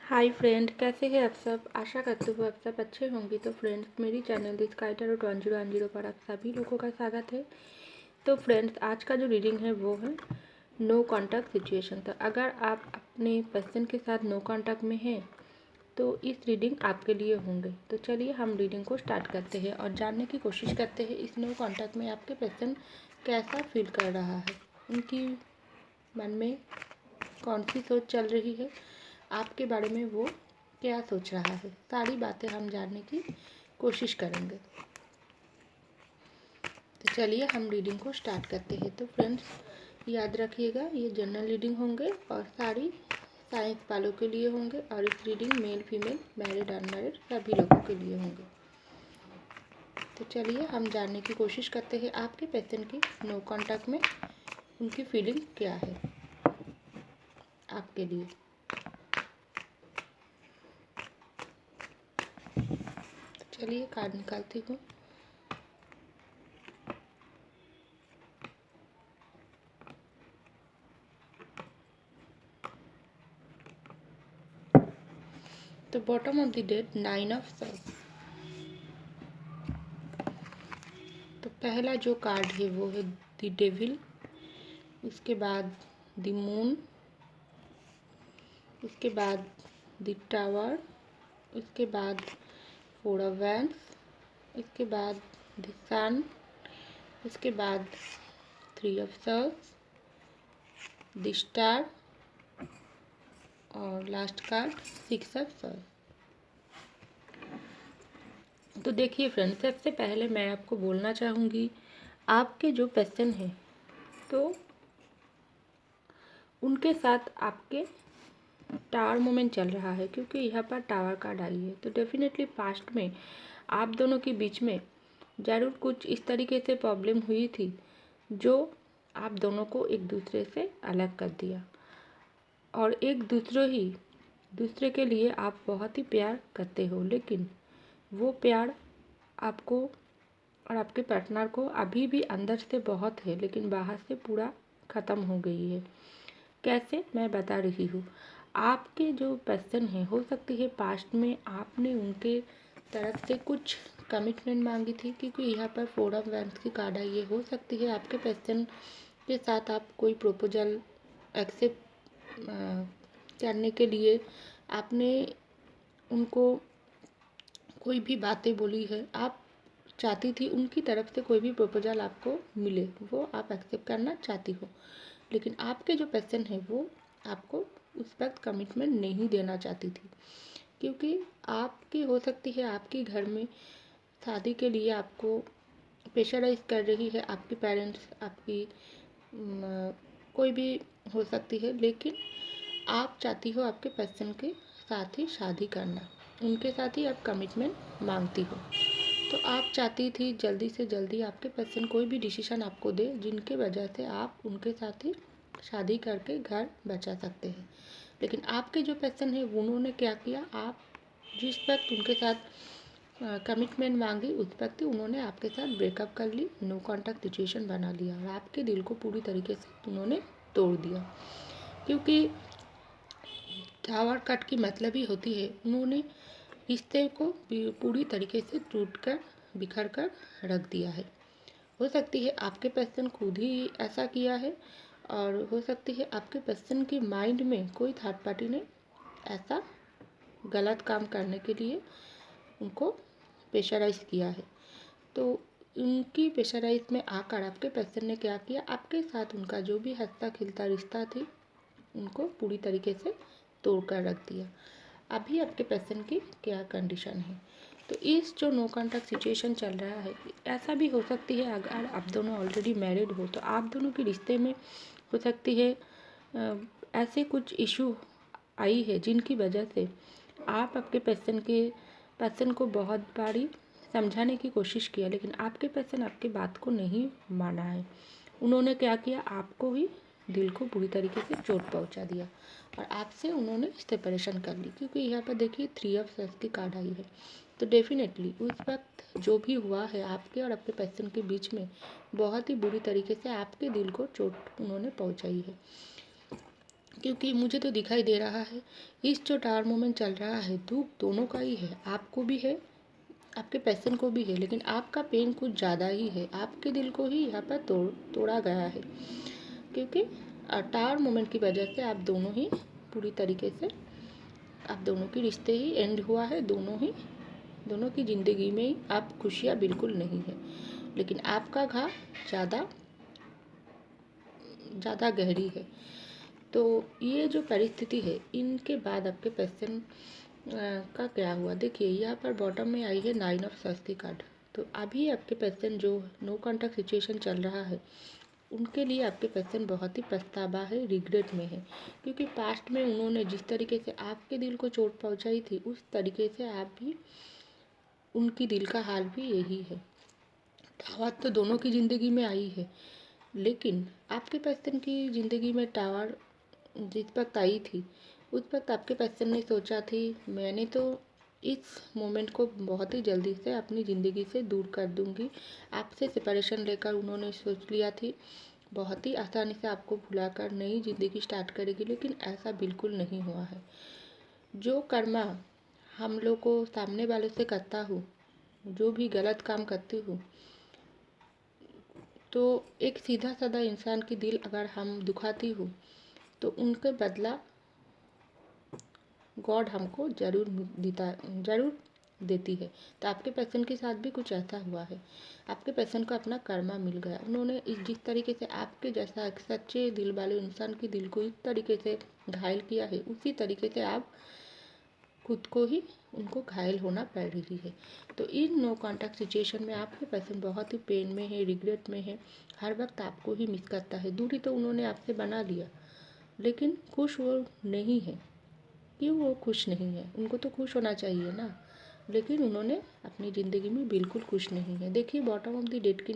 Hi friend, कैसे हैं आप सब। आशा करती हूँ आप सब अच्छे होंगे। तो फ्रेंड्स, मेरी चैनल दिस काइटर 1010 पर आप सभी लोगों का स्वागत है। तो फ्रेंड्स, आज का जो रीडिंग है वो है नो कॉन्टैक्ट सिचुएशन। तो अगर आप अपने पर्सन के साथ नो कॉन्टैक्ट में हैं तो इस रीडिंग आपके लिए होंगे। तो चलिए हम रीडिंग को स्टार्ट करते हैं और जानने की कोशिश करते हैं इस नो कॉन्टैक्ट में आपके पर्सन कैसा फील कर रहा है, उनकी मन में कौन सी सोच चल रही है, आपके बारे में वो क्या सोच रहा है। सारी बातें हम जानने की कोशिश करेंगे। तो चलिए हम रीडिंग को स्टार्ट करते हैं। तो फ्रेंड्स, याद रखिएगा ये जनरल रीडिंग होंगे और सारी साइंस वालों के लिए होंगे और इस reading male female married unmarried सभी लोगों के लिए होंगे। तो चलिए हम जानने की कोशिश करते हैं आपके पर्सन की नो कॉन्टैक्ट में उनकी फीलिंग क्या है आपके लिए। चलिए कार्ड निकालती हूँ। तो bottom of the deck 9 of swords. तो पहला जो कार्ड है वो है द डेविल, उसके बाद द मून, उसके बाद द टावर, उसके बाद 4 ऑफ वैंड्स, उसके बाद द सन, उसके बाद 3 ऑफ सॉर्ड्स, द स्टार और लास्ट कार्ड 6 ऑफ सॉर्ड्स। तो देखिए फ्रेंड्स, सबसे पहले मैं आपको बोलना चाहूँगी आपके जो पर्सन हैं तो उनके साथ आपके टावर मोमेंट चल रहा है, क्योंकि यहाँ पर टावर कार्ड आई है। तो डेफिनेटली पास्ट में आप दोनों के बीच में ज़रूर कुछ इस तरीके से प्रॉब्लम हुई थी जो आप दोनों को एक दूसरे से अलग कर दिया, और एक दूसरे के लिए आप बहुत ही प्यार करते हो, लेकिन वो प्यार आपको और आपके पार्टनर को अभी भी अंदर से बहुत है लेकिन बाहर से पूरा ख़त्म हो गई है। कैसे, मैं बता रही हूँ। आपके जो पर्सन है, हो सकती है पास्ट में आपने उनके तरफ से कुछ कमिटमेंट मांगी थी, क्योंकि यहाँ पर 4 ऑफ वैंड्स की कार्ड आई है। हो सकती है आपके पर्सन के साथ आप कोई प्रपोजल एक्सेप्ट करने के लिए आपने उनको कोई भी बातें बोली है, आप चाहती थी उनकी तरफ से कोई भी प्रपोजल आपको मिले, वो आप एक्सेप्ट करना चाहती हो, लेकिन आपके जो पर्सन है वो आपको उस वक्त कमिटमेंट नहीं देना चाहती थी, क्योंकि आपकी हो सकती है आपके घर में शादी के लिए आपको प्रेशराइज कर रही है आपके पेरेंट्स, आपकी कोई भी हो सकती है, लेकिन आप चाहती हो आपके पर्सन के साथ ही शादी करना, उनके साथ ही आप कमिटमेंट मांगती हो। तो आप चाहती थी जल्दी से जल्दी आपके पर्सन कोई भी डिसीजन आपको दे जिनके वजह से आप उनके साथ ही शादी करके घर बचा सकते हैं। लेकिन आपके जो पर्सन है उन्होंने क्या किया, आप जिस वक्त उनके साथ कमिटमेंट मांगी उस वक्त ही उन्होंने आपके साथ ब्रेकअप कर ली, नो कॉन्टैक्ट सिचुएशन बना लिया और आपके दिल को पूरी तरीके से उन्होंने तोड़ दिया। क्योंकि टावर कट की मतलब ही होती है उन्होंने रिश्ते को पूरी तरीके से टूट कर बिखर कर रख दिया है। हो सकती है आपके पर्सन खुद ही ऐसा किया है, और हो सकती है आपके पर्सन के माइंड में कोई थर्ड पार्टी ने ऐसा गलत काम करने के लिए उनको प्रेशराइज किया है। तो उनकी प्रेशराइज में आकर आपके पर्सन ने क्या किया, आपके साथ उनका जो भी हंसता खिलता रिश्ता थी उनको पूरी तरीके से तोड़ कर रख दिया। अभी आपके पर्सन की क्या कंडीशन है। तो इस जो नो कॉन्टैक्ट सिचुएशन चल रहा है, ऐसा भी हो सकती है अगर आप दोनों ऑलरेडी मैरिड हो तो आप दोनों के रिश्ते में हो सकती है ऐसे कुछ इशू आई है जिनकी वजह से आप आपके पर्सन को बहुत बारी समझाने की कोशिश किया, लेकिन आपके पर्सन आपकी बात को नहीं माना है। उन्होंने क्या किया, आपको ही दिल को पूरी तरीके से चोट पहुंचा दिया और आपसे उन्होंने सेपरेशन कर ली। क्योंकि यहाँ पर देखिए 3 ऑफ सॉर्ड्स की कार्ड आई है। तो डेफिनेटली उस वक्त जो भी हुआ है आपके और आपके पर्सन के बीच में बहुत ही बुरी तरीके से आपके दिल को चोट उन्होंने पहुंचाई है। क्योंकि मुझे तो दिखाई दे रहा है इस जो टावर मोमेंट चल रहा है दुख दोनों का ही है, आपको भी है, आपके पैशन को भी है, लेकिन आपका पेन कुछ ज़्यादा ही है, आपके दिल को ही यहाँ पर तोड़ा गया है। क्योंकि टावर मोमेंट की वजह से आप दोनों ही पूरी तरीके से आप दोनों की रिश्ते ही एंड हुआ है, दोनों की ज़िंदगी में ही आप खुशियाँ बिल्कुल नहीं है, लेकिन आपका घाव ज़्यादा गहरी है। तो ये जो परिस्थिति है इनके बाद आपके पैशन का क्या हुआ, देखिए यहाँ पर बॉटम में आई है 9 ऑफ सॉर्ड्स की कार्ड। तो अभी आपके पैशन जो नो कॉन्टैक्ट सिचुएशन चल रहा है उनके लिए आपके पैशन बहुत ही पछतावा है, रिग्रेट में है। क्योंकि पास्ट में उन्होंने जिस तरीके से आपके दिल को चोट पहुंचाई थी उस तरीके से आप भी उनकी दिल का हाल भी यही है। टावर तो दोनों की ज़िंदगी में आई है, लेकिन आपके पैशन की ज़िंदगी में टावर जिस वक्त आई थी उस वक्त आपके पैशन ने सोचा थी मैंने तो इस मोमेंट को बहुत ही जल्दी से अपनी ज़िंदगी से दूर कर दूंगी। आपसे सेपरेशन लेकर उन्होंने सोच लिया थी बहुत ही आसानी से आपको भुलाकर नई ज़िंदगी स्टार्ट करेगी, लेकिन ऐसा बिल्कुल नहीं हुआ है। जो कर्मा हम लोग को सामने वाले से करता हूँ, जो भी गलत काम करती हूँ, तो एक सीधा साधा इंसान की दिल अगर हम दुखाती हूँ तो उनके बदला गॉड हमको ज़रूर देती है। तो आपके पैशन के साथ भी कुछ ऐसा हुआ है, आपके पैशन को अपना कर्मा मिल गया। उन्होंने जिस तरीके से आपके जैसा एक सच्चे दिल वाले इंसान के दिल को इस तरीके से घायल किया है उसी तरीके से आप खुद को ही उनको घायल होना पड़ रही है। तो इन नो कॉन्टैक्ट सिचुएशन में आपके पैशन बहुत ही पेन में है, रिग्रेट में है, हर वक्त आपको ही मिस करता है। दूरी तो उन्होंने आपसे बना लिया, लेकिन खुश वो नहीं है। क्यों वो खुश नहीं है? उनको तो खुश होना चाहिए ना, लेकिन उन्होंने अपनी ज़िंदगी में बिल्कुल खुश नहीं है। देखिए बॉटम ऑफ द डेट की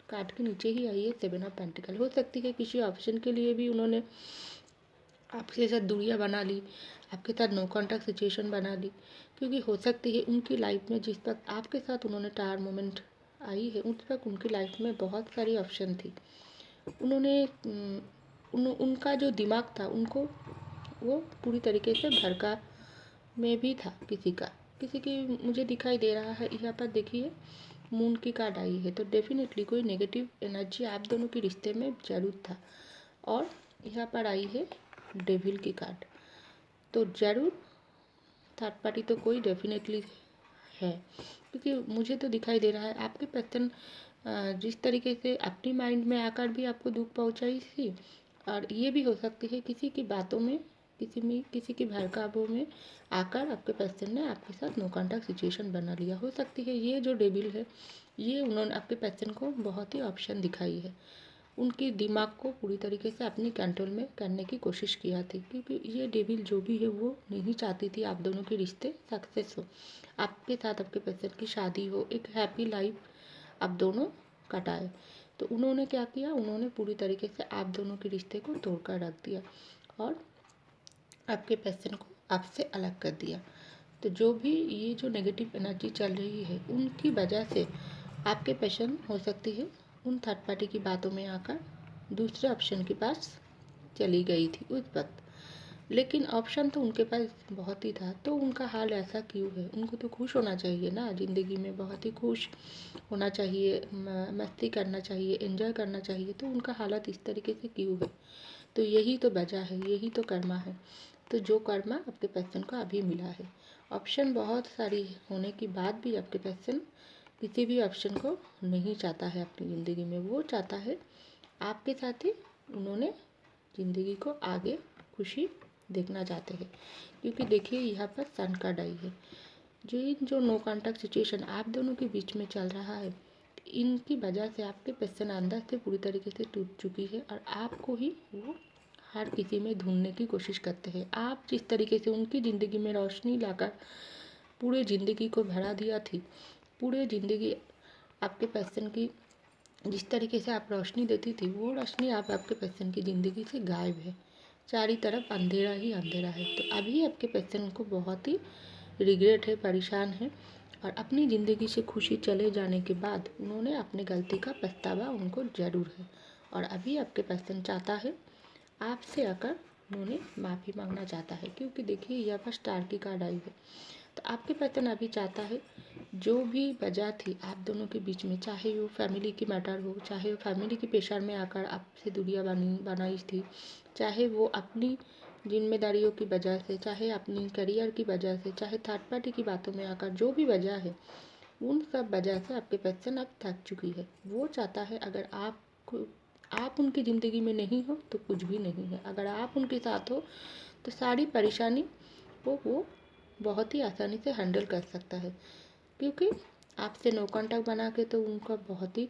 कार्ड के नीचे ही आई है 7 ऑफ पेंटिकल। हो सकती है किसी ऑप्शन के लिए भी उन्होंने आपके साथ दूरियां बना ली, आपके साथ नो कॉन्टैक्ट सिचुएशन बना ली, क्योंकि हो सकती है उनकी लाइफ में जिस वक्त आपके साथ उन्होंने टावर मोमेंट आई है उस वक्त उनकी लाइफ में बहुत सारी ऑप्शन थी। उन्होंने उनका जो दिमाग था उनको वो पूरी तरीके से भड़का में भी था किसी की मुझे दिखाई दे रहा है। यहाँ पर देखिए मून की कार्ड आई है, तो डेफिनेटली कोई नेगेटिव एनर्जी आप दोनों के रिश्ते में ज़रूर था। और यहाँ पर आई है डेविल की कार्ड, तो ज़रूर थर्ड पार्टी तो कोई डेफिनेटली है। क्योंकि मुझे तो दिखाई दे रहा है आपके पैटर्न जिस तरीके से अपनी माइंड में आकर भी आपको दुख पहुंचाई थी, और ये भी हो सकती है किसी की बातों में किसी की भड़कावों में आकर आपके पैसन ने आपके साथ नो कॉन्टैक्ट सिचुएशन बना लिया। हो सकती है ये जो डेविल है ये उन्होंने आपके पैसन को बहुत ही ऑप्शन दिखाई है, उनके दिमाग को पूरी तरीके से अपनी कंट्रोल में करने की कोशिश किया थी। क्योंकि ये डेविल जो भी है वो नहीं चाहती थी आप दोनों के रिश्ते सक्सेस हो, आपके साथ आपके पैसन की शादी हो, एक हैप्पी लाइफ आप दोनों कटाए। तो उन्होंने क्या किया, उन्होंने पूरी तरीके से आप दोनों के रिश्ते को तोड़कर रख दिया और आपके पैशन को आपसे अलग कर दिया। तो जो भी ये जो नेगेटिव एनर्जी चल रही है उनकी वजह से आपके पैशन हो सकती है उन थर्ड पार्टी की बातों में आकर दूसरे ऑप्शन के पास चली गई थी उस वक्त। लेकिन ऑप्शन तो उनके पास बहुत ही था, तो उनका हाल ऐसा क्यों है? उनको तो खुश होना चाहिए ना, ज़िंदगी में बहुत ही खुश होना चाहिए, मस्ती करना चाहिए, एंजॉय करना चाहिए। तो उनका हालत इस तरीके से क्यों है? तो यही तो वजह है, यही तो कर्मा है। तो जो कर्मा आपके पैशन को अभी मिला है, ऑप्शन बहुत सारी होने के बाद भी आपके पैशन किसी भी ऑप्शन को नहीं चाहता है अपनी ज़िंदगी में। वो चाहता है आपके साथ ही उन्होंने ज़िंदगी को आगे खुशी देखना चाहते हैं। क्योंकि देखिए यहाँ पर सन कार्ड आई है, जो नो कॉन्टैक्ट सिचुएशन आप दोनों के बीच में चल रहा है इनकी वजह से आपके पैशन अंदर से पूरी तरीके से टूट चुकी है और आपको ही वो हर किसी में ढूंढने की कोशिश करते हैं। आप जिस तरीके से उनकी ज़िंदगी में रोशनी लाकर पूरे ज़िंदगी को भरा दिया थी, पूरे ज़िंदगी आपके पैशन की जिस तरीके से आप रोशनी देती थी वो रोशनी आपके पैशन की ज़िंदगी से गायब है, चारों तरफ अंधेरा ही अंधेरा है। तो अभी आपके पैशन को बहुत ही रिग्रेट है, परेशान है, और अपनी ज़िंदगी से खुशी चले जाने के बाद उन्होंने अपनी गलती का पछतावा उनको ज़रूर है। और अभी आपके पैशन चाहता है आपसे आकर उन्होंने माफ़ी मांगना चाहता है, क्योंकि देखिए यहाँ पर स्टार की कार्ड आई है। तो आपके पर्सन अभी चाहता है जो भी वजह थी आप दोनों के बीच में, चाहे वो फैमिली की मैटर हो, चाहे वो फैमिली के प्रेशर में आकर आपसे दूरियां बनाई थी, चाहे वो अपनी जिम्मेदारियों की वजह से, चाहे अपनी करियर की वजह से, चाहे थर्ड पार्टी की बातों में आकर जो भी वजह है, उन सब वजह से आपके पर्सन अब थक चुकी है। वो चाहता है अगर आप उनकी ज़िंदगी में नहीं हो तो कुछ भी नहीं है, अगर आप उनके साथ हो तो सारी परेशानी वो बहुत ही आसानी से हैंडल कर सकता है, क्योंकि आपसे नो कॉन्टैक्ट बना के तो उनका बहुत ही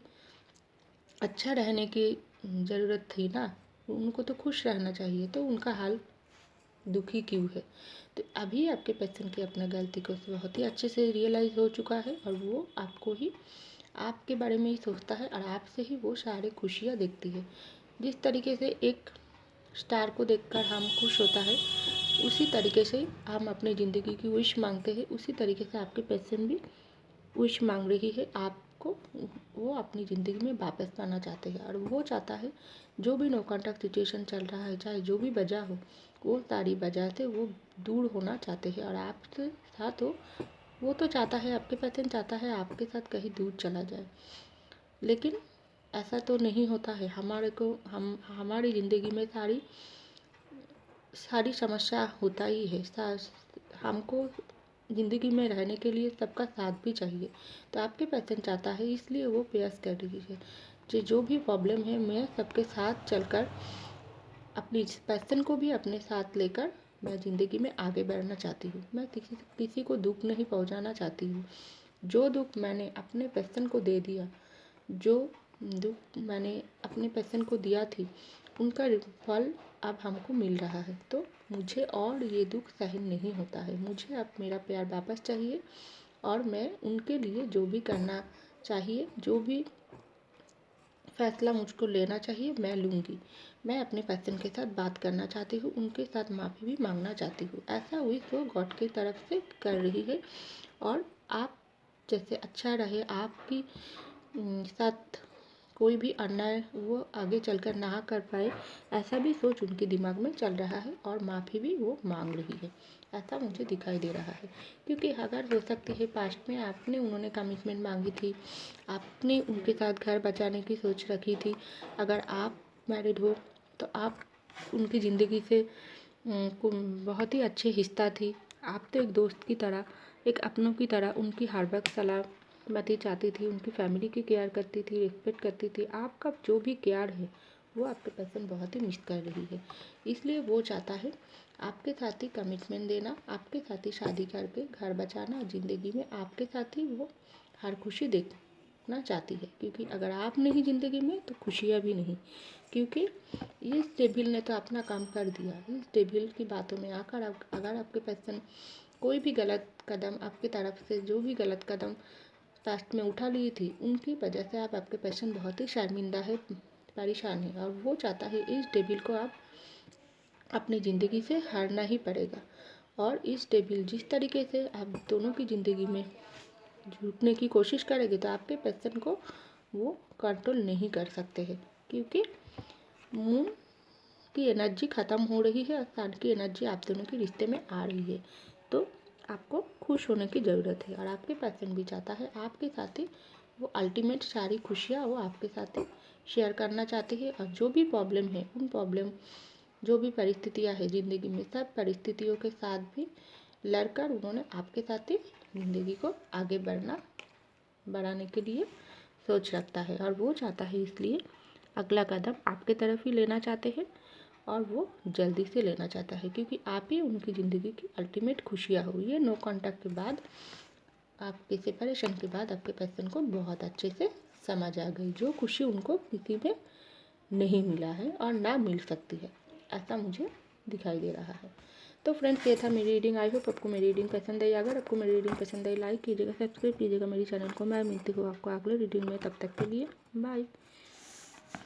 अच्छा रहने की ज़रूरत थी ना, उनको तो खुश रहना चाहिए, तो उनका हाल दुखी क्यों है। तो अभी आपके पर्सन की अपना गलती को बहुत ही अच्छे से रियलाइज़ हो चुका है और वो आपको ही, आपके बारे में ही सोचता है और आपसे ही वो सारे खुशियाँ देखती है। जिस तरीके से एक स्टार को देखकर हम खुश होता है, उसी तरीके से हम अपनी ज़िंदगी की विश मांगते हैं, उसी तरीके से आपके पर्सन भी विश मांग रही है आपको। वो अपनी ज़िंदगी में वापस पाना चाहते हैं और वो चाहता है जो भी नो कॉन्टैक्ट सिचुएशन चल रहा है, चाहे जो भी वजह हो, वो सारी वजह से वो दूर होना चाहते हैं और आपसे साथ हो। वो तो चाहता है, आपके पर्सन चाहता है आपके साथ कहीं दूर चला जाए, लेकिन ऐसा तो नहीं होता है। हमारी ज़िंदगी में सारी समस्या होता ही है। हमको ज़िंदगी में रहने के लिए सबका साथ भी चाहिए, तो आपके पर्सन चाहता है, इसलिए वो प्रयास कर रही है जो भी प्रॉब्लम है मैं सबके साथ चलकर अपनी पर्सन को भी अपने साथ लेकर मैं ज़िंदगी में आगे बढ़ना चाहती हूँ। मैं किसी को दुख नहीं पहुँचाना चाहती हूँ। जो दुख मैंने अपने पर्सन को दे दिया, जो दुख मैंने अपने पर्सन को दिया थी, उनका फल अब हमको मिल रहा है, तो मुझे और ये दुख सहन नहीं होता है। मुझे अब मेरा प्यार वापस चाहिए और मैं उनके लिए जो भी करना चाहिए, जो भी फैसला मुझको लेना चाहिए मैं लूँगी। मैं अपने पर्सन के साथ बात करना चाहती हूँ, उनके साथ माफ़ी भी मांगना चाहती हूँ। ऐसा हुई तो गॉड की तरफ से कर रही है और आप जैसे अच्छा रहे, आपकी साथ कोई भी अन्याय वो आगे चलकर ना कर पाए, ऐसा भी सोच उनके दिमाग में चल रहा है और माफ़ी भी वो मांग रही है, ऐसा मुझे दिखाई दे रहा है। क्योंकि अगर हो सकती है पास्ट में उन्होंने कमिटमेंट मांगी थी, आपने उनके साथ घर बचाने की सोच रखी थी। अगर आप मैरिड हो तो आप उनकी ज़िंदगी से बहुत ही अच्छे हिस्सा थी। आप तो एक दोस्त की तरह, एक अपनों की तरह उनकी हर वक्त सलामती चाहती थी, उनकी फैमिली की केयर करती थी, रिस्पेक्ट करती थी। आपका जो भी केयर है वो आपके पर्सन बहुत ही मिस कर रही है, इसलिए वो चाहता है आपके साथ ही कमिटमेंट देना, आपके साथ ही शादी करके घर बचाना, ज़िंदगी में आपके साथ ही वो हर खुशी देखना चाहती है। क्योंकि अगर आप नहीं ज़िंदगी में तो खुशियाँ भी नहीं, क्योंकि इस डेविल ने तो अपना काम कर दिया। इस डेविल की बातों में आकर अगर आपके पर्सन कोई भी गलत कदम आपकी तरफ से, जो भी गलत कदम पास्ट में उठा ली थी, उनकी वजह से आपके पर्सन बहुत ही शर्मिंदा है, परेशान है और वो चाहता है इस डेविल को आप अपनी ज़िंदगी से हारना ही पड़ेगा। और इस डेविल जिस तरीके से आप दोनों की ज़िंदगी में झूठने की कोशिश करेंगे तो आपके पर्सन को वो कंट्रोल नहीं कर सकते हैं, क्योंकि मून की एनर्जी ख़त्म हो रही है और सन की एनर्जी आप दोनों के रिश्ते में आ रही है। तो आपको खुश होने की ज़रूरत है और आपके पर्सन भी चाहता है आपके साथ ही वो अल्टीमेट सारी खुशियाँ वो आपके साथ ही शेयर करना चाहती है। और जो भी प्रॉब्लम है, उन प्रॉब्लम जो भी परिस्थितियाँ हैं ज़िंदगी में, सब परिस्थितियों के साथ भी लड़कर उन्होंने आपके साथ ही ज़िंदगी को आगे बढ़ाने के लिए सोच रखता है और वो चाहता है, इसलिए अगला कदम आपके तरफ ही लेना चाहते हैं और वो जल्दी से लेना चाहता है, क्योंकि आप ही उनकी ज़िंदगी की अल्टीमेट खुशियाँ हो। ये नो कॉन्टैक्ट के बाद, आपके सेपरेशन के बाद आपके पर्सन को बहुत अच्छे से समझ आ गई, जो खुशी उनको किसी में नहीं मिला है और ना मिल सकती है, ऐसा मुझे दिखाई दे रहा है। तो फ्रेंड्स, ये था मेरी रीडिंग। आई होप आपको मेरी रीडिंग पसंद आई। अगर आपको मेरी रीडिंग पसंद आई, लाइक कीजिएगा, सब्सक्राइब कीजिएगा मेरी चैनल को। मैं मिलती हूँ आपको अगले रीडिंग में, तब तक के लिए बाय।